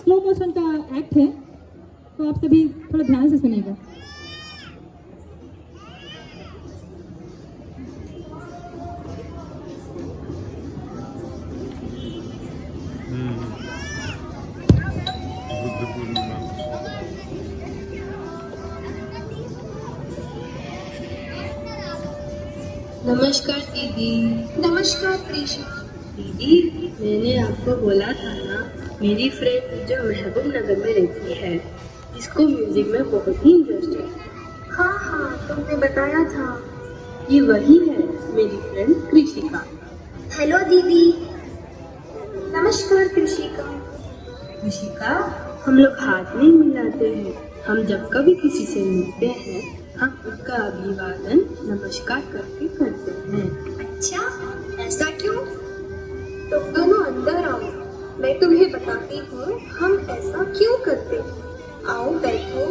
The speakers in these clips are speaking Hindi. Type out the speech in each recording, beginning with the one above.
स्लो मोशन का एक्ट है, तो आप सभी थोड़ा ध्यान से सुनिएगा। बुद्ध पूर्णिमा। नमस्कार दीदी। नमस्कार प्रीशा। दीदी, मैंने आपको बोला था ना, मेरी फ्रेंड जो महबूब नगर में रहती है, जिसको म्यूजिक में बहुत ही इंटरेस्ट है। हाँ हाँ, तुमने बताया था। ये वही है, मेरी फ्रेंड कृषिका। हेलो दीदी। नमस्कार कृषिका। कृषिका, हम लोग हाथ नहीं मिलाते हैं। हम जब कभी किसी से मिलते हैं, हम उसका अभिवादन नमस्कार करके करते हैं। अच्छा, ऐसा क्यों? तुम दोनों अंदर आओ, मैं तुम्हें बताती हूँ हम ऐसा क्यों करते हैं। आओ बैठो।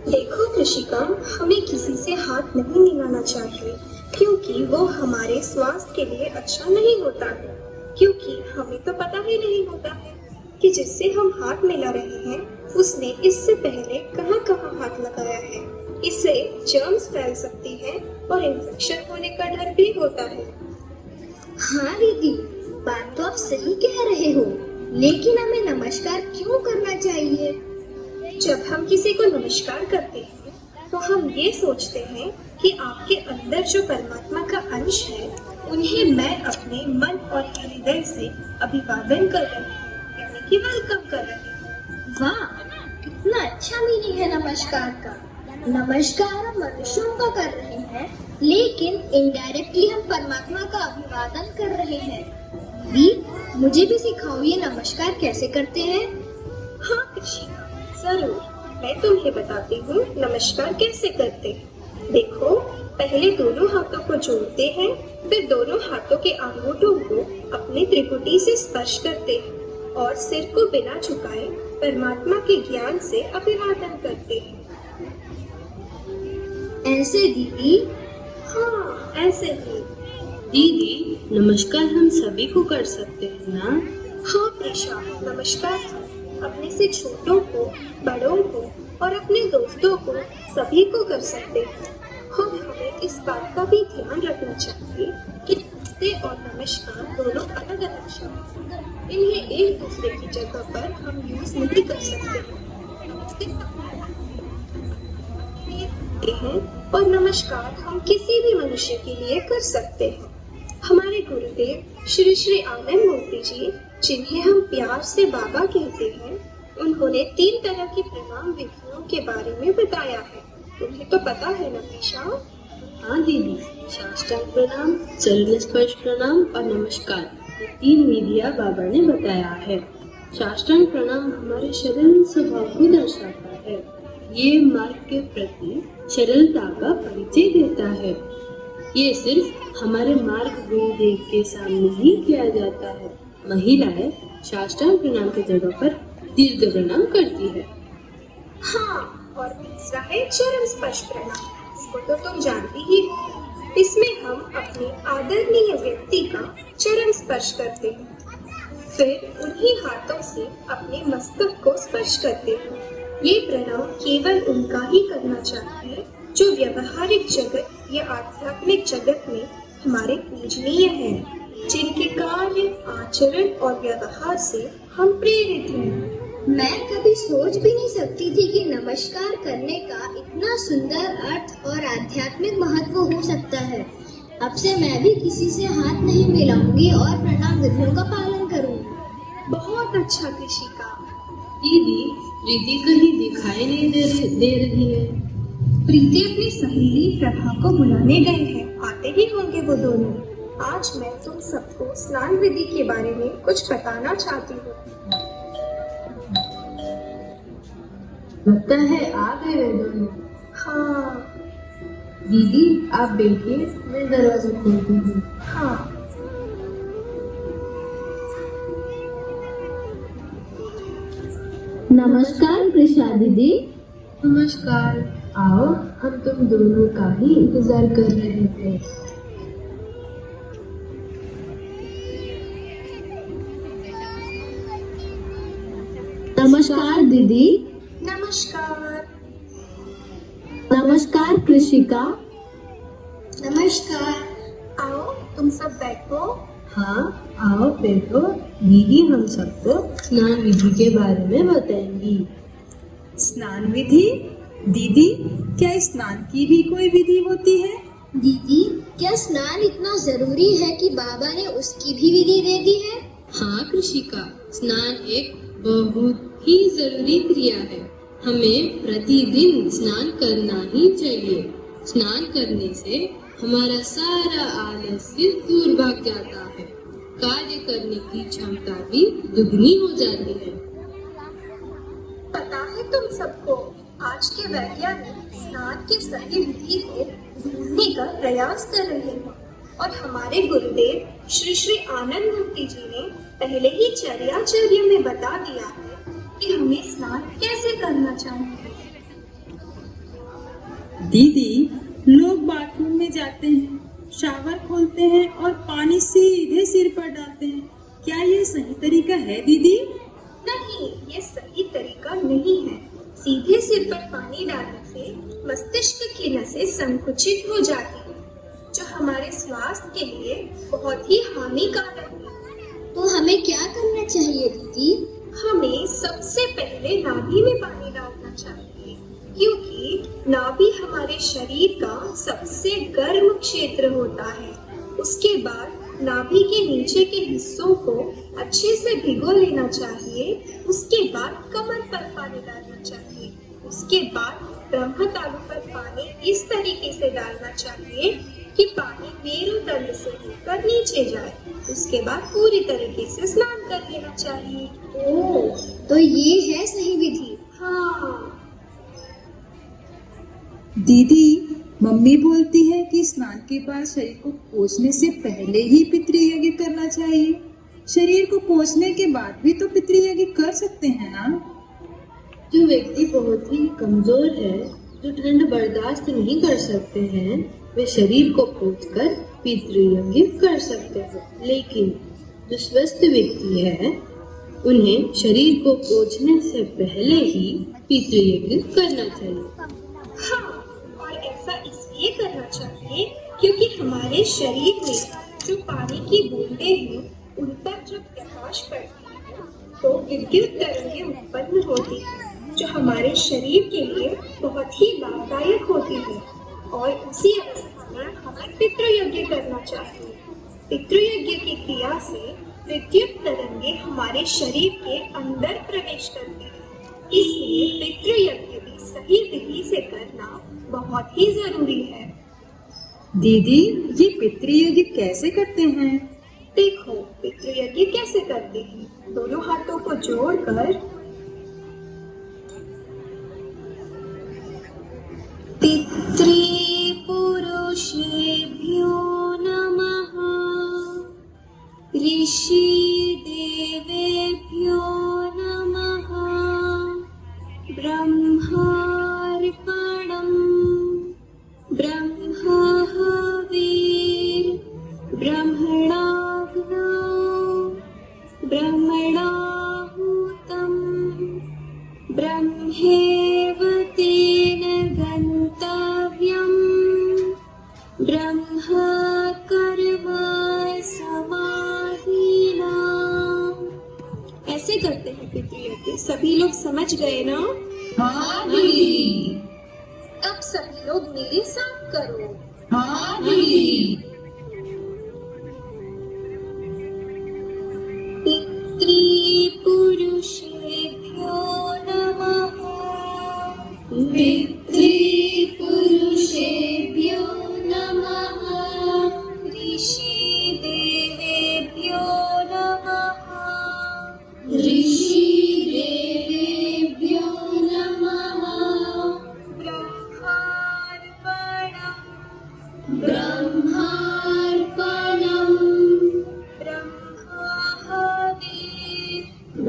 देखो कृषिका, हमें किसी से हाथ नहीं मिलाना चाहिए, क्योंकि वो हमारे स्वास्थ्य के लिए अच्छा नहीं होता है। क्योंकि हमें तो पता ही नहीं होता है कि जिससे हम हाथ मिला रहे हैं उसने इससे पहले कहाँ कहाँ हाथ लगाया है। इससे जर्म्स फैल सकती हैं और इन्फेक्शन होने का डर भी होता है। हाँ दीदी, बात तो आप सही कह रहे हो, लेकिन हमें नमस्कार क्यों करना चाहिए? जब हम किसी को नमस्कार करते हैं तो हम ये सोचते हैं कि आपके अंदर जो परमात्मा का अंश है, उन्हें मैं अपने मन और हृदय से अभिवादन कर रही हूँ, यानी कि वेलकम कर रही हूँ। वाह, कितना अच्छा मीनिंग है नमस्कार का। नमस्कार हम मनुष्यों का कर रहे हैं, लेकिन इनडायरेक्टली हम परमात्मा का अभिवादन कर रहे हैं। दीदी, मुझे भी सिखाओ ये नमस्कार कैसे करते हैं। हाँ कृषिका, जरूर, मैं तुम्हें बताती हूँ नमस्कार कैसे करते हैं। देखो, पहले दोनों हाथों को जोड़ते हैं, फिर दोनों हाथों के अंगूठों को अपने त्रिपुटी से स्पर्श करते हैं और सिर को बिना झुकाए परमात्मा के ज्ञान से अभिवादन करते हैं। ऐसे दीदी? हाँ, ऐसे ही। दीदी, नमस्कार हम सभी को कर सकते हैं ना? हाँ प्रेशा, नमस्कार हम अपने से छोटों को, बड़ों को और अपने दोस्तों को सभी को कर सकते हैं। और हमें इस बात का भी ध्यान रखना चाहिए कि नमस्ते और नमस्कार दोनों अलग अलग शब्द हैं। इन्हें एक दूसरे की जगह पर हम यूज नहीं कर सकते। नमस्ते हैं और नमस्कार हम किसी भी मनुष्य के लिए कर सकते हैं। हमारे गुरुदेव श्री श्री आनंद मूर्ति जी, जिन्हें हम प्यार से बाबा कहते हैं, उन्होंने 3 तरह की प्रणाम विधियों के बारे में बताया है। तुम्हें तो पता है ना प्रीशा? हाँ दीदी, साष्टांग प्रणाम, चरण स्पर्श प्रणाम और नमस्कार, ये 3 विधियाँ बाबा ने बताया है। साष्टांग प्रणाम हमारे सरल स्वभाव को दर्शाता है। ये मार्ग के प्रति सरलता का परिचय देता है। ये सिर्फ हमारे मार्ग गुरुदेव के सामने ही किया जाता है। महिलाएं साष्टांग प्रणाम की जगह पर दीर्घ प्रणाम करती है। हाँ, और तीसरा है चरण स्पर्श प्रणाम। इसको तो तुम जानती ही हो। इसमें हम अपने आदरणीय व्यक्ति का चरण स्पर्श करते हैं, फिर उन्हीं हाथों से अपने मस्तक को स्पर्श करते हैं। ये प्रणाम केवल उनका ही करना चाहिए जो व्यवहारिक जगत या आध्यात्मिक जगत में हमारे पूजनीय हैं, जिनके कार्य, आचरण और व्यवहार से हम प्रेरित हैं। मैं कभी सोच भी नहीं सकती थी कि नमस्कार करने का इतना सुंदर अर्थ और आध्यात्मिक महत्व हो सकता है। अब से मैं भी किसी से हाथ नहीं मिलाऊंगी और प्रणाम विधियों का पालन करूंगी। बहुत अच्छा कृषिका। दीदी, प्रीति कहीं दिखाई नहीं दे रही है। प्रीति अपनी सहेली प्रभा को बुलाने गए हैं, आते ही होंगे वो दोनों। आज मैं तुम सबको स्नान विधि के बारे में कुछ बताना चाहती हूँ। लगता है आ गए वे दोनों। हाँ। दीदी, आप बैठिए, मैं दरवाजा खोलती हूँ। हाँ। नमस्कार कृषा दीदी। नमस्कार। आओ, हम तुम दोनों का ही इंतजार कर रहे थे। नमस्कार दीदी। नमस्कार। नमस्कार कृषिका। नमस्कार। आओ, तुम सब बैठो। हाँ, आओ बैठो। दीदी हम सबको स्नान विधि के बारे में बताएंगी। स्नान विधि? दीदी, क्या स्नान की भी कोई विधि होती है? दीदी, क्या स्नान इतना जरूरी है कि बाबा ने उसकी भी विधि दे दी है? हाँ कृषिका, स्नान एक बहुत ही जरूरी क्रिया है। हमें प्रतिदिन स्नान करना ही चाहिए। स्नान करने से हमारा सारा आलस्य दूर भाग जाता है। कार्य करने की क्षमता भी दुगनी हो जाती है। पता है तुम सबको, आज के वैज्ञानिक स्नान के सही विधि को ढूंढने का प्रयास कर रहे हैं और हमारे गुरुदेव श्री श्री आनंद मूर्ति जी ने पहले ही चर्याचर्य में बता दिया है कि हमें स्नान कैसे करना चाहिए। दीदी, लोग बाथरूम में जाते हैं, शावर खोलते हैं और पानी सीधे सिर पर डालते हैं। क्या ये सही तरीका है दीदी? नहीं, ये सही तरीका नहीं है। सीधे सिर पर पानी डालने से मस्तिष्क की नसें संकुचित हो जाती हैं, जो हमारे स्वास्थ्य के लिए बहुत ही हानिकारक है। तो हमें क्या करना चाहिए दीदी? हमें सबसे पहले नाभि में पानी डालना चाहिए, क्योंकि नाभि हमारे शरीर का सबसे गर्म क्षेत्र होता है। उसके बाद नाभि के नीचे के हिस्सों को अच्छे से भिगो लेना चाहिए। उसके बाद कमर पर पानी डालना चाहिए। उसके बाद ब्रह्मतालु पर पानी इस तरीके से डालना चाहिए कि पानी मेरुदंड से होकर नीचे जाए। उसके बाद पूरी तरीके से स्नान कर लेना चाहिए। ओह, तो ये है सही विधि। हाँ। दीदी, मम्मी बोलती है कि स्नान के बाद शरीर को पोंछने से पहले ही पितृयज्ञ करना चाहिए। शरीर को पोंछने के बाद भी तो पितृयज्ञ कर सकते हैं ना? जो व्यक्ति बहुत ही कमजोर है, जो ठंड बर्दाश्त नहीं कर सकते हैं, वे शरीर को पोंछकर पितृयज्ञ कर सकते हैं। लेकिन जो स्वस्थ व्यक्ति है, उन्हें शरीर को पोंछने से पहले ही पितृयज्ञ करना चाहिए। हाँ, और ऐसा इसलिए करना चाहिए क्योंकि हमारे शरीर में जो पानी की बूंदें हैं, उन पर जब प्रकाश पड़ती है तो विद्युत तरंगें उत्पन्न होती हैं, जो हमारे शरीर के लिए बहुत ही लाभदायक होती है। और उसी अवस्था में हमें पितृयज्ञ करना चाहिए। पितृयज्ञ की क्रिया से विद्युत तरंगें हमारे शरीर के अंदर प्रवेश करती हैं। इसलिए पितृयज्ञ भी सही विधि से करना बहुत ही जरूरी है। दीदी, ये पितृयज्ञ कैसे करते हैं? देखो, पितृयज्ञ कैसे करते हैं। दोनों हाथों को जोड़कर पितृपुरुषेभ्यो नमः, ऋषि देवेभ्यो नमः, ब्रह्मार्पणम् ब्रह्म हविर् ब्रह्मणाग्नौ ब्रह्मणाहुतं ब्रह्मेव तेन गन्तव्यम् ब्रह्म कर्म समाधिना। ऐसे करते हैं पितृयज्ञ। सभी लोग समझ गए ना? हाँ दीदी। अब सभी लोग मेरे साथ करो। हाँ दीदी। पितृपुरुषेभ्यो नमः, पितृपुरुषेभ्यो नमः, ऋषि देवेभ्यो नमः, ऋषि देवेभ्यो नमः, ब्रह्मार्पणम् ब्रह्मार्पणम्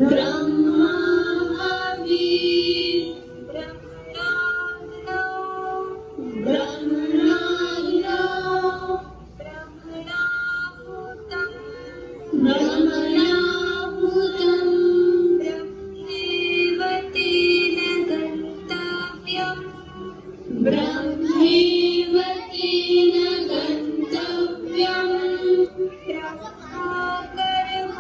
ब्रह्म हविर् ब्रह्मणाग्नौ ब्रह्मणाहुतं ब्रह्मैव तेन गन्तव्यम् ब्रह्मकर्म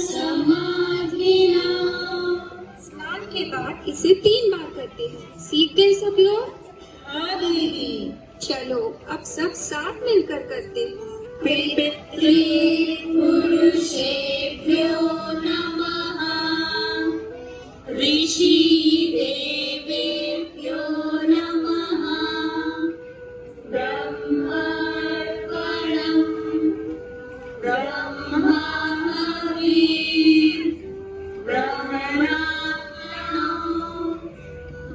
समाधिना स्नान के बाद इसे 3 बार करते हैं। सीख गए सब लोग? हाँ दीदी। चलो अब सब साथ मिलकर करते हैं। पितृपुरुषेभ्यो नमः ऋषि देवेभ्यो नमः ब्रह्मार्पणम् ब्रह्माहविः ब्रह्मणाग्नौ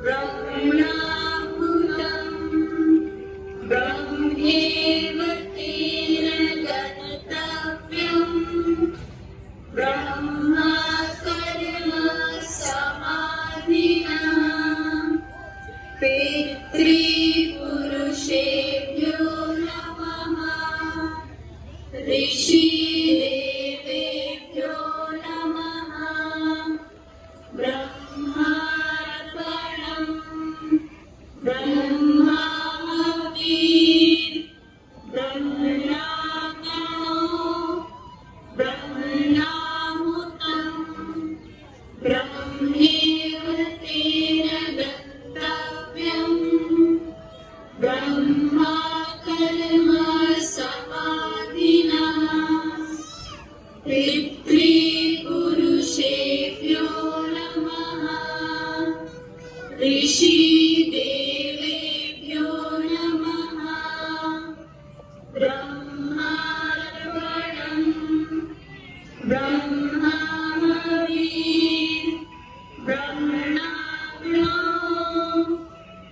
ब्रह्मणाहुतं ब्रह्मैव तेन गन्तव्यम् ब्रह्मकर्म समाधिना पितृपुरुषेभ्यो नमः ऋषिदेवेभ्यो नमः ब्रह्मार्पणम् ब्रह्माहविः ब्रह्मणाग्नौ ब्रह्मणाहुतं ब्रह्मैव तेन गन्तव्यम् ब्रह्मकर्म समाधिना पितृपुरुषेभ्यो नमः ऋषिदेवेभ्यो नमः ब्रह्मार्पणम् ब्रह्माहविः ब्रह्मणाग्नौ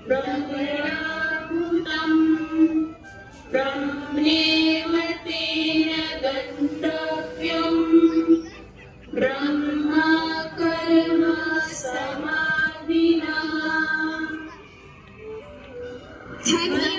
ब्रह्मणाहुतं ब्रह्मैव तेन गन्तव्यम् ब्रह्मकर्म समाधिना धन्यवाद।